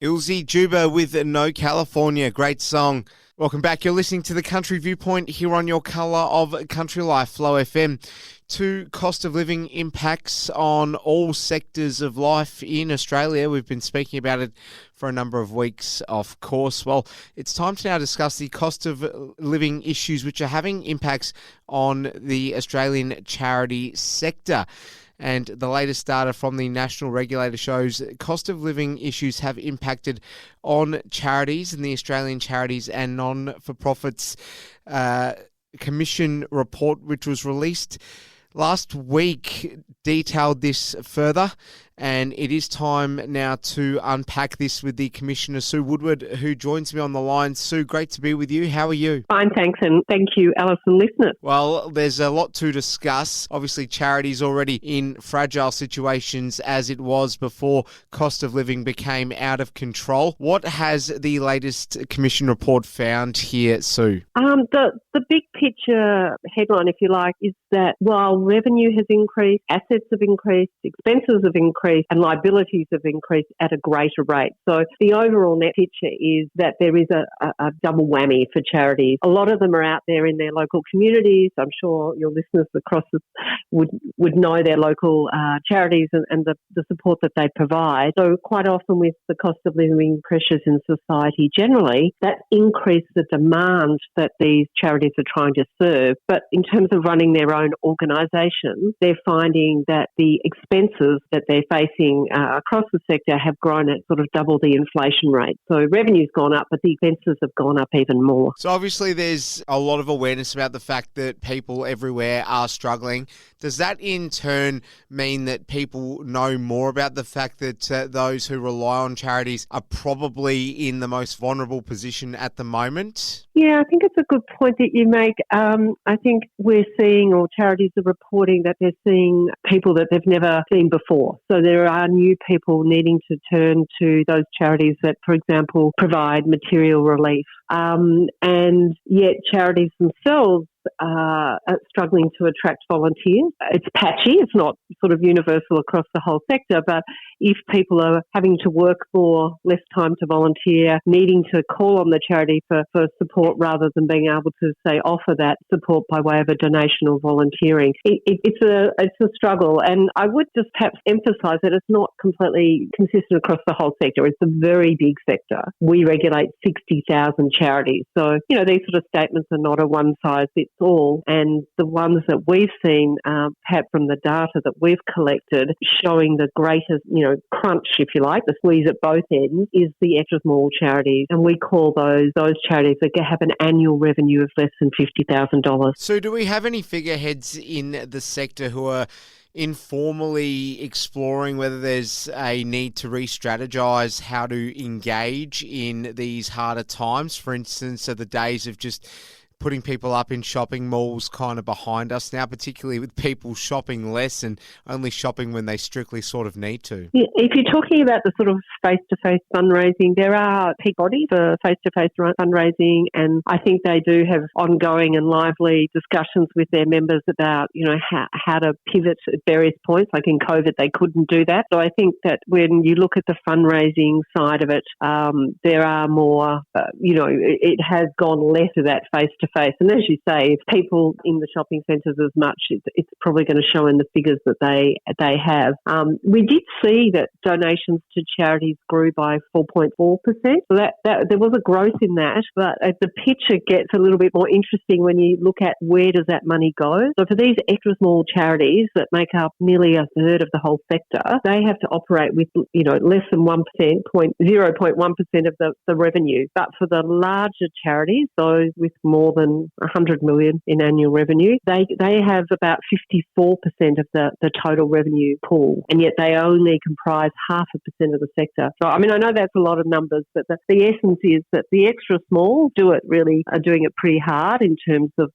Ilzy Juba with No California. Great song. Welcome back. You're listening to the Country Viewpoint here on your colour of Country Life, Flow FM. To cost of living impacts on all sectors of life in Australia. We've been speaking about it for a number of weeks, of course. Well, it's time to now discuss the cost of living issues which are having impacts on the Australian charity sector. And the latest data from the national regulator shows cost of living issues have impacted on charities, and the Australian Charities and Non-for-Profits Commission report, which was released last week, detailed this further. And it is time now to unpack this with the Commissioner, Sue Woodward, who joins me on the line. Sue, great to be with you. How are you? Fine, thanks, and thank you, Alison, listeners. Well, there's a lot to discuss. Obviously, charities already in fragile situations as it was before cost of living became out of control. What has the latest Commission report found here, Sue? The big picture headline, if you like, is that while revenue has increased, assets have increased, expenses have increased, and liabilities have increased at a greater rate. So the overall net picture is that there is a double whammy for charities. A lot of them are out there in their local communities. I'm sure your listeners across would know their local charities and the support that they provide. So quite often with the cost of living pressures in society generally, that increases the demand that these charities are trying to serve. But in terms of running their own organisation, they're finding that the expenses that they're facing across the sector have grown at sort of double the inflation rate. So revenue's gone up, but the expenses have gone up even more. So obviously there's a lot of awareness about the fact that people everywhere are struggling. Does that in turn mean that people know more about the fact that those who rely on charities are probably in the most vulnerable position at the moment? Yeah, I think it's a good point that you make. I think we're seeing, or charities are reporting, that they're seeing people that they've never seen before. So there are new people needing to turn to those charities that, for example, provide material relief. And yet charities themselves are struggling to attract volunteers. It's patchy, it's not sort of universal across the whole sector, but if people are having to work for less time to volunteer, needing to call on the charity for support rather than being able to, say, offer that support by way of a donation or volunteering, it's a struggle. And I would just perhaps emphasise that it's not completely consistent across the whole sector. It's a very big sector. We regulate 60,000 charities. So, these sort of statements are not a one-size-fits-all. And the ones that we've seen, perhaps from the data that we've collected, showing the greatest, crunch, if you like, the squeeze at both ends, is the extra small charities. And we call those charities that have an annual revenue of less than $50,000. So do we have any figureheads in the sector who are informally exploring whether there's a need to re-strategise how to engage in these harder times? For instance, are the days of just putting people up in shopping malls kind of behind us now, particularly with people shopping less and only shopping when they strictly sort of need to? Yeah, if you're talking about the sort of face-to-face fundraising, there are peak bodies for face-to-face fundraising, and I think they do have ongoing and lively discussions with their members about, how to pivot at various points. Like in COVID, they couldn't do that. So I think that when you look at the fundraising side of it, there are more, it has gone less of that face-to-face. And as you say, if people in the shopping centres as much, it's probably going to show in the figures that they have. We did see that donations to charities grew by 4.4%. So that there was a growth in that, but the picture gets a little bit more interesting when you look at where does that money go. So for these extra small charities that make up nearly a third of the whole sector, they have to operate with less than 1%, 0.1% of the revenue. But for the larger charities, those with more than 100 million in annual revenue, they have about 54% of the total revenue pool, and yet they only comprise 0.5% of the sector. So, I know that's a lot of numbers, but the essence is that the extra small are doing it pretty hard in terms of,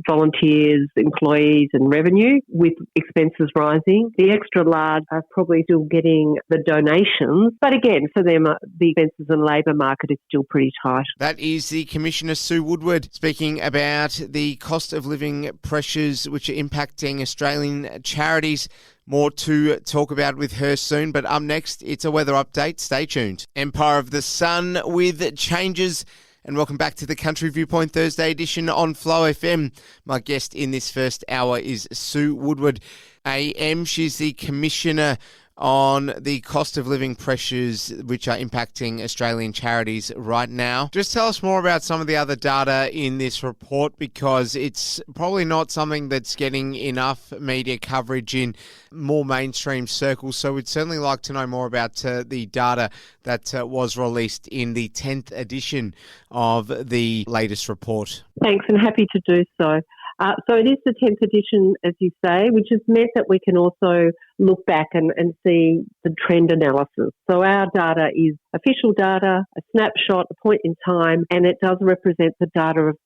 volunteers, employees and revenue, with expenses rising. The extra large are probably still getting the donations, but again, for them, the expenses and labour market is still pretty tight. That is the Commissioner, Sue Woodward, speaking about the cost of living pressures which are impacting Australian charities. More to talk about with her soon, but up next, it's a weather update. Stay tuned. Empire of the Sun with changes. And welcome back to the Country Viewpoint Thursday edition on Flow FM. My guest in this first hour is Sue Woodward AM. She's the Commissioner on the cost of living pressures which are impacting Australian charities right now. Just tell us more about some of the other data in this report, because it's probably not something that's getting enough media coverage in more mainstream circles. So we'd certainly like to know more about the data that was released in the 10th edition of the latest report. Thanks, and happy to do so. So it is the 10th edition, as you say, which has meant that we can also look back and see the trend analysis. So our data is official data, a snapshot, a point in time, and it does represent the data of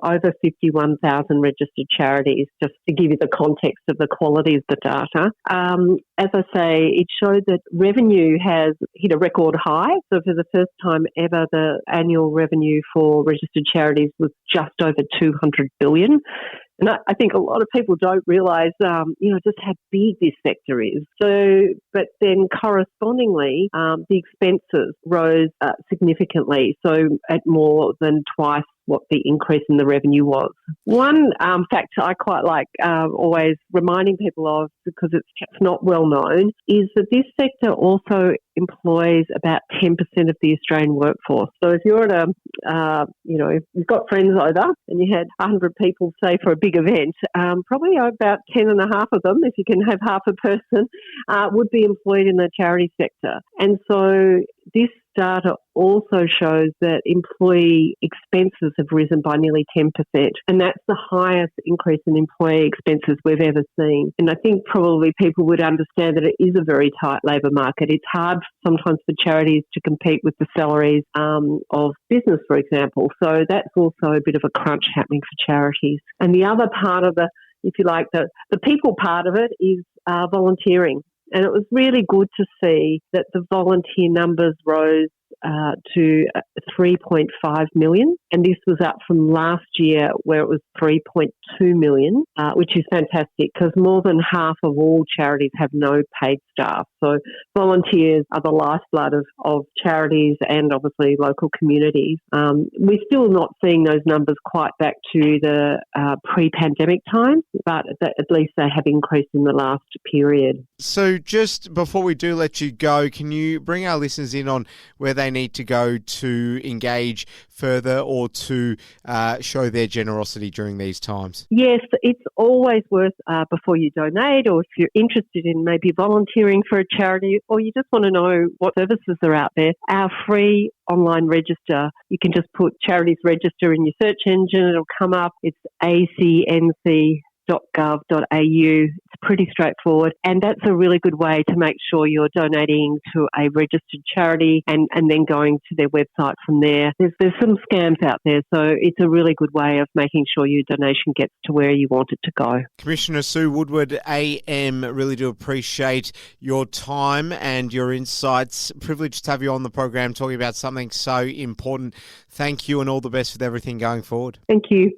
over 51,000 registered charities, just to give you the context of the quality of the data. As I say, it showed that revenue has hit a record high. So for the first time ever, the annual revenue for registered charities was just over $200 billion. And I think a lot of people don't realise, just how big this sector is. So, but then correspondingly, the expenses rose significantly, so at more than twice what the increase in the revenue was. One fact I quite like always reminding people of, because it's not well known, is that this sector also employs about 10% of the Australian workforce. So if you're at you've got friends over and you had 100 people, say, for a big event, probably about 10 and a half of them, if you can have half a person, would be employed in the charity sector. And so this data also shows that employee expenses have risen by nearly 10%, and that's the highest increase in employee expenses we've ever seen. And I think probably people would understand that it is a very tight labour market. It's hard sometimes for charities to compete with the salaries of business, for example. So that's also a bit of a crunch happening for charities. And the other part of the people part of it is volunteering. And it was really good to see that the volunteer numbers rose to 3.5 million, and this was up from last year where it was 3.2 million, which is fantastic, because more than half of all charities have no paid staff. So volunteers are the lifeblood of charities and obviously local communities. We're still not seeing those numbers quite back to the pre-pandemic times, but at least they have increased in the last period. So just before we do let you go, can you bring our listeners in on where they need to go to engage further or to show their generosity during these times? Yes, it's always worth, before you donate, or if you're interested in maybe volunteering for a charity, or you just want to know what services are out there, our free online register, you can just put charities register in your search engine, it'll come up. It's acnc.gov.au. It's pretty straightforward, and that's a really good way to make sure you're donating to a registered charity and then going to their website from there. There's some scams out there, so it's a really good way of making sure your donation gets to where you want it to go. Commissioner Sue Woodward AM, really do appreciate your time and your insights. Privileged to have you on the program talking about something so important. Thank you, and all the best with everything going forward. Thank you.